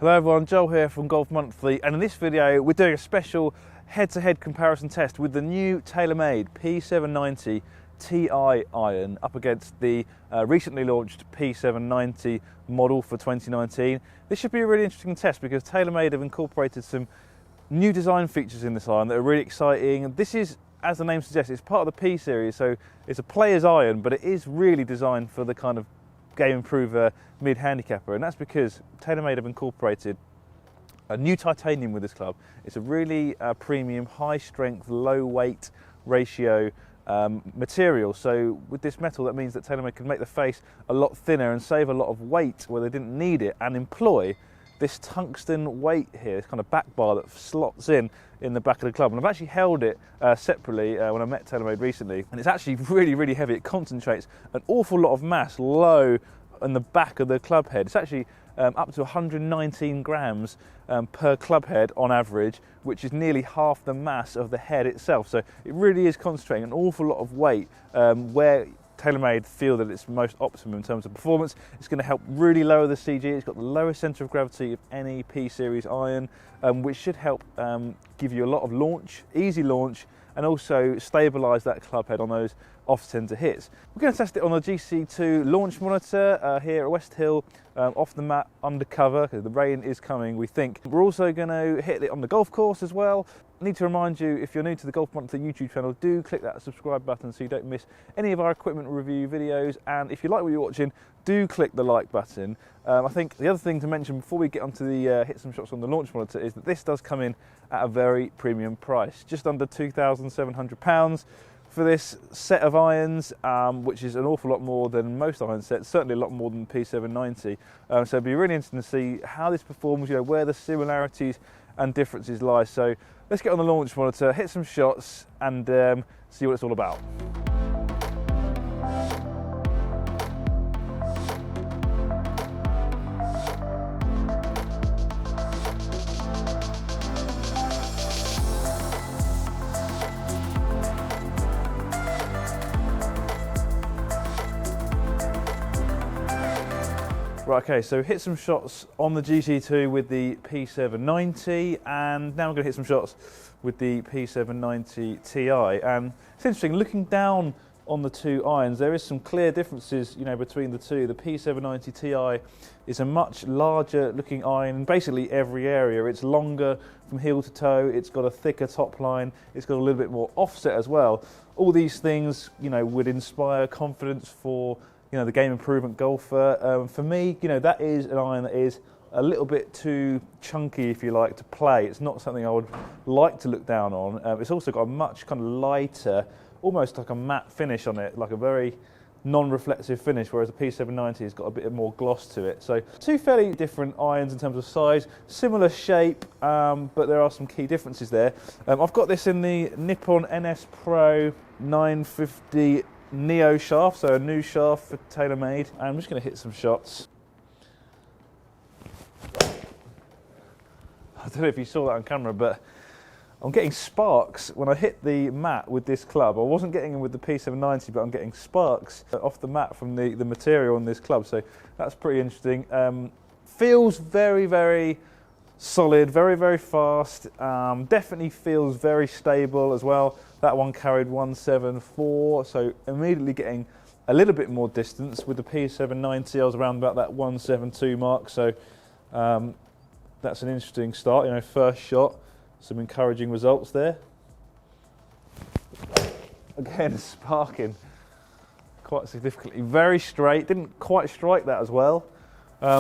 Hello everyone, Joel here from Golf Monthly, and in this video we're doing a special head-to-head comparison test with the new TaylorMade P790 Ti iron up against the recently launched P790 model for 2019. This should be a really interesting test because TaylorMade have incorporated some new design features in this iron that are really exciting. This is, as the name suggests, it's part of the P series, so it's a player's iron, but it is really designed for the kind of game improver mid-handicapper, and that's because TaylorMade have incorporated a new titanium with this club. It's a really premium, high strength, low weight ratio material. So with this metal, that means that TaylorMade can make the face a lot thinner and save a lot of weight where they didn't need it, and employ this tungsten weight here, this kind of back bar that slots in the back of the club. And I've actually held it separately when I met TaylorMade recently, and it's actually really heavy. It concentrates an awful lot of mass low in the back of the club head. It's actually up to 119 grams per club head on average, which is nearly half the mass of the head itself. So it really is concentrating an awful lot of weight where TaylorMade feel that it's most optimum in terms of performance. It's going to help really lower the CG. It's got the lowest centre of gravity of any P series iron, which should help give you a lot of launch, easy launch, and also stabilise that club head on those off-centre hits. We're going to test it on the GC2 launch monitor here at West Hill, off the mat, undercover, because the rain is coming, we think. We're also going to hit it on the golf course as well. I need to remind you, if you're new to the Golf Monthly YouTube channel, do click that subscribe button so you don't miss any of our equipment review videos, and if you like what you're watching, do click the like button. I think the other thing to mention before we get onto the hit some shots on the launch monitor is that this does come in at a very premium price, just under £2,700 for this set of irons, which is an awful lot more than most iron sets, certainly a lot more than the P790. So it'd be really interesting to see how this performs, you know, where the similarities and differences lie. So let's get on the launch monitor, hit some shots, and see what it's all about. Right, okay, so hit some shots on the GC2 with the P790, and now I'm going to hit some shots with the P790 Ti. And it's interesting, looking down on the two irons, there is some clear differences, you know, between the two. The P790 Ti is a much larger looking iron in basically every area. It's longer from heel to toe, it's got a thicker top line, it's got a little bit more offset as well. All these things, you know, would inspire confidence for, you know, the game improvement golfer. For me, you know, that is an iron that is a little bit too chunky, if you like, to play. It's not something I would like to look down on. It's also got a much kind of lighter, almost like a matte finish on it, like a very non-reflective finish, whereas the P790 has got a bit more gloss to it. So two fairly different irons in terms of size, similar shape, but there are some key differences there. I've got this in the Nippon NS Pro 950 Neo shaft, so a new shaft for TaylorMade. I'm just going to hit some shots. I don't know if you saw that on camera, but I'm getting sparks when I hit the mat with this club. I wasn't getting them with the P790, but I'm getting sparks off the mat from the material on this club, so that's pretty interesting. Feels very solid, very fast, definitely feels very stable as well. That one carried 174, so immediately getting a little bit more distance. With the P790, I was around about that 172 mark, so that's an interesting start. You know, first shot, some encouraging results there. Again, sparking quite significantly. Very straight, didn't quite strike that as well.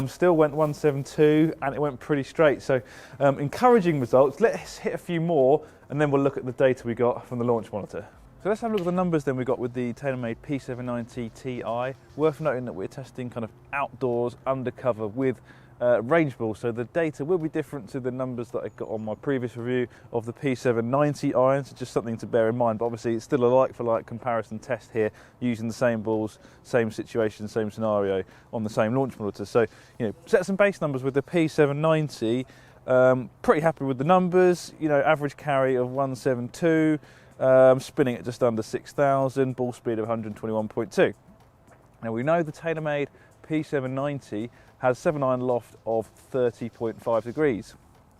Still went 172, and it went pretty straight. So encouraging results. Let's hit a few more, and then we'll look at the data we got from the launch monitor. So let's have a look at the numbers then we got with the TaylorMade P790 Ti. Worth noting that we're testing kind of outdoors, undercover with range ball, so the data will be different to the numbers that I got on my previous review of the P790 irons. So just something to bear in mind, but obviously it's still a like-for-like comparison test here, using the same balls, same situation, same scenario on the same launch monitor. So, you know, set some base numbers with the P790. Pretty happy with the numbers, you know, average carry of 172, spinning at just under 6,000, ball speed of 121.2. Now we know the TaylorMade P790 has 7-iron loft of 30.5 degrees,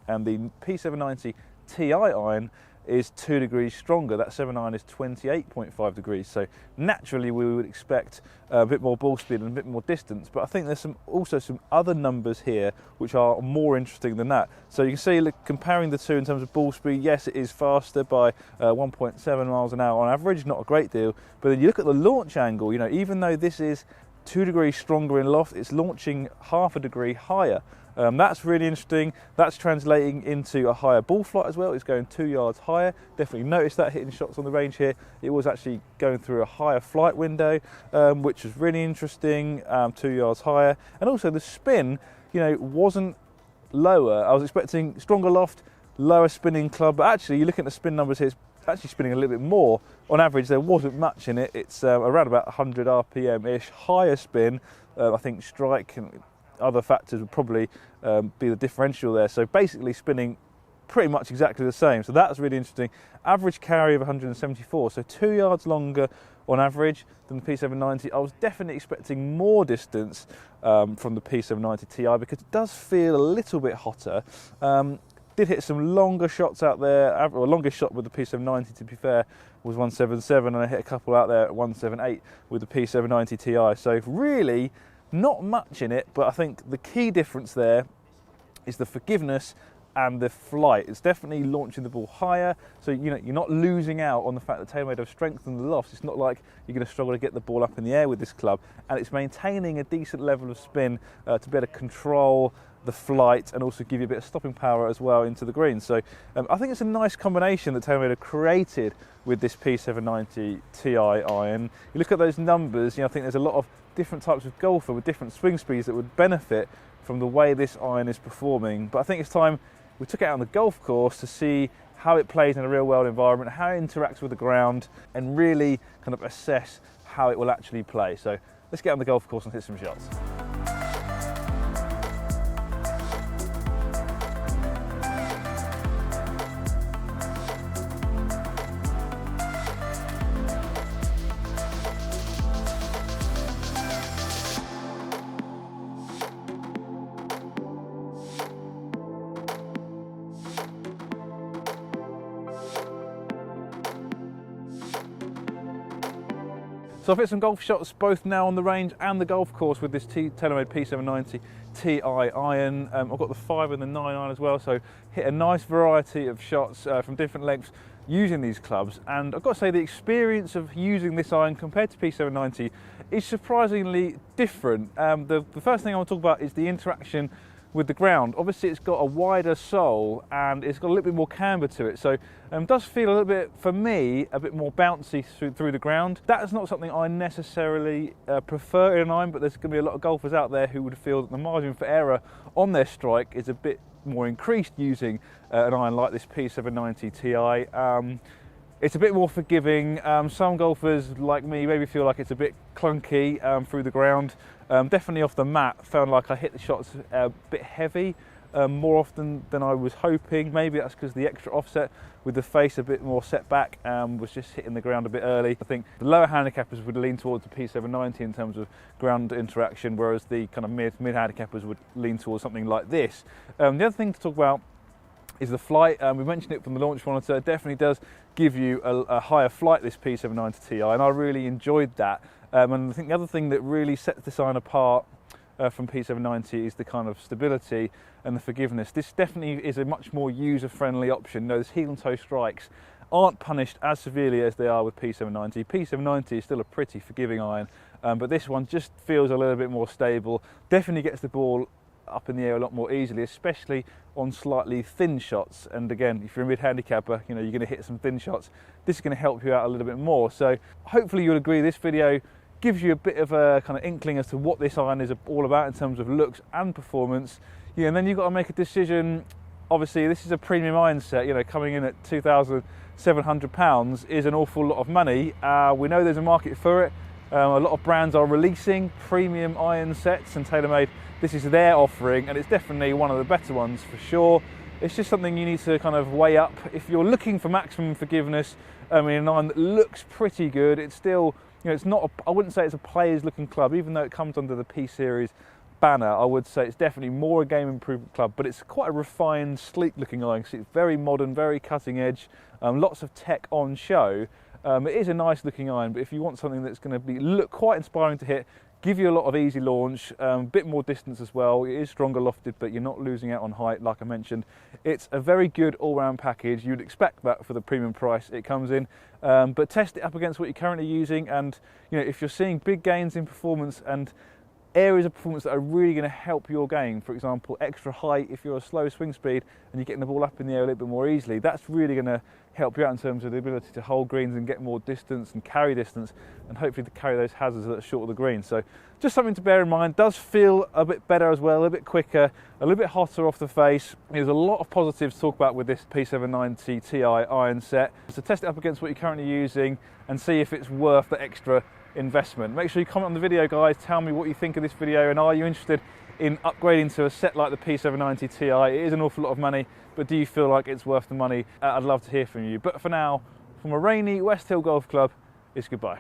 and the P790 Ti iron is 2 degrees stronger. That 7-iron is 28.5 degrees. So naturally we would expect a bit more ball speed and a bit more distance, but I think there's also some other numbers here which are more interesting than that. So you can see, look, comparing the two in terms of ball speed, yes, it is faster by 1.7 miles an hour on average, not a great deal, but then you look at the launch angle, you know, even though this is 2 degrees stronger in loft, it's launching half a degree higher. That's really interesting. That's translating into a higher ball flight as well. It's going 2 yards higher. Definitely noticed that hitting shots on the range here. It was actually going through a higher flight window, which was really interesting, 2 yards higher. And also the spin, you know, wasn't lower. I was expecting stronger loft, lower spinning club, but actually you look at the spin numbers here, it's actually spinning a little bit more. On average, there wasn't much in it. It's around about 100 RPM-ish, higher spin. I think strike and other factors would probably be the differential there. So basically spinning pretty much exactly the same. So that's really interesting. Average carry of 174, so 2 yards longer on average than the P790. I was definitely expecting more distance from the P790 Ti because it does feel a little bit hotter. Did hit some longer shots out there. Well, longest shot with the P790, to be fair, was 177, and I hit a couple out there at 178 with the P790 Ti. So really not much in it, but I think the key difference there is the forgiveness and the flight. It's definitely launching the ball higher, so you know you're not losing out on the fact that TaylorMade have strengthened the lofts. It's not like you're going to struggle to get the ball up in the air with this club, and it's maintaining a decent level of spin to be able to control the flight and also give you a bit of stopping power as well into the green. So I think it's a nice combination that TaylorMade have created with this P790 Ti iron. You look at those numbers, you know, I think there's a lot of different types of golfer with different swing speeds that would benefit from the way this iron is performing. But I think it's time we took it out on the golf course to see how it plays in a real world environment, how it interacts with the ground, and really kind of assess how it will actually play. So let's get on the golf course and hit some shots. So I've hit some golf shots both now on the range and the golf course with this TaylorMade P790 Ti iron. I've got the 5 and the 9 iron as well, so hit a nice variety of shots from different lengths using these clubs. And I've got to say the experience of using this iron compared to P790 is surprisingly different. The first thing I want to talk about is the interaction with the ground. Obviously it's got a wider sole and it's got a little bit more camber to it, so it does feel a little bit, for me, a bit more bouncy through the ground. That is not something I necessarily prefer in an iron, but there's going to be a lot of golfers out there who would feel that the margin for error on their strike is a bit more increased using an iron like this P790 Ti. It's a bit more forgiving. Some golfers, like me, maybe feel like it's a bit clunky through the ground. Definitely off the mat, found like I hit the shots a bit heavy more often than I was hoping. Maybe that's because the extra offset with the face a bit more set back was just hitting the ground a bit early. I think the lower handicappers would lean towards the P790 in terms of ground interaction, whereas the kind of mid handicappers would lean towards something like this. The other thing to talk about is the flight. We mentioned it from the launch monitor. It definitely does give you a higher flight, this P790 Ti, and I really enjoyed that. And I think the other thing that really sets this iron apart from P790 is the kind of stability and the forgiveness. This definitely is a much more user-friendly option. Those heel and toe strikes aren't punished as severely as they are with P790. P790 is still a pretty forgiving iron, but this one just feels a little bit more stable. Definitely gets the ball up in the air a lot more easily, especially on slightly thin shots. And again, if you're a mid-handicapper, you know, you're going to hit some thin shots. This is going to help you out a little bit more. So hopefully you'll agree this video gives you a bit of a kind of inkling as to what this iron is all about in terms of looks and performance. Yeah, and then you've got to make a decision. Obviously, this is a premium iron set. You know, coming in at £2,700 is an awful lot of money. We know there's a market for it. A lot of brands are releasing premium iron sets, and TaylorMade, this is their offering, and it's definitely one of the better ones for sure. It's just something you need to kind of weigh up. If you're looking for maximum forgiveness, I mean, an iron that looks pretty good, it's still You know, it's not, I wouldn't say it's a players looking club, even though it comes under the P Series banner. I would say it's definitely more a game improvement club, but it's quite a refined, sleek looking iron. It's very modern, very cutting edge, lots of tech on show. It is a nice looking iron, but if you want something that's going to look quite inspiring to hit, give you a lot of easy launch, a bit more distance as well. It is stronger lofted, but you're not losing out on height, like I mentioned. It's a very good all-round package. You'd expect that for the premium price it comes in, but test it up against what you're currently using, and you know, if you're seeing big gains in performance and areas of performance that are really going to help your game, for example, extra height if you're a slow swing speed and you're getting the ball up in the air a little bit more easily, that's really going to help you out in terms of the ability to hold greens and get more distance and carry distance, and hopefully to carry those hazards that are short of the green. So just something to bear in mind. Does feel a bit better as well, a bit quicker, a little bit hotter off the face. There's a lot of positives to talk about with this P790 Ti iron set. So test it up against what you're currently using and see if it's worth the extra investment. Make sure you comment on the video, guys. Tell me what you think of this video, and are you interested in upgrading to a set like the P790 Ti? It is an awful lot of money, but do you feel like it's worth the money? I'd love to hear from you. But for now, from a rainy West Hill Golf Club, it's goodbye.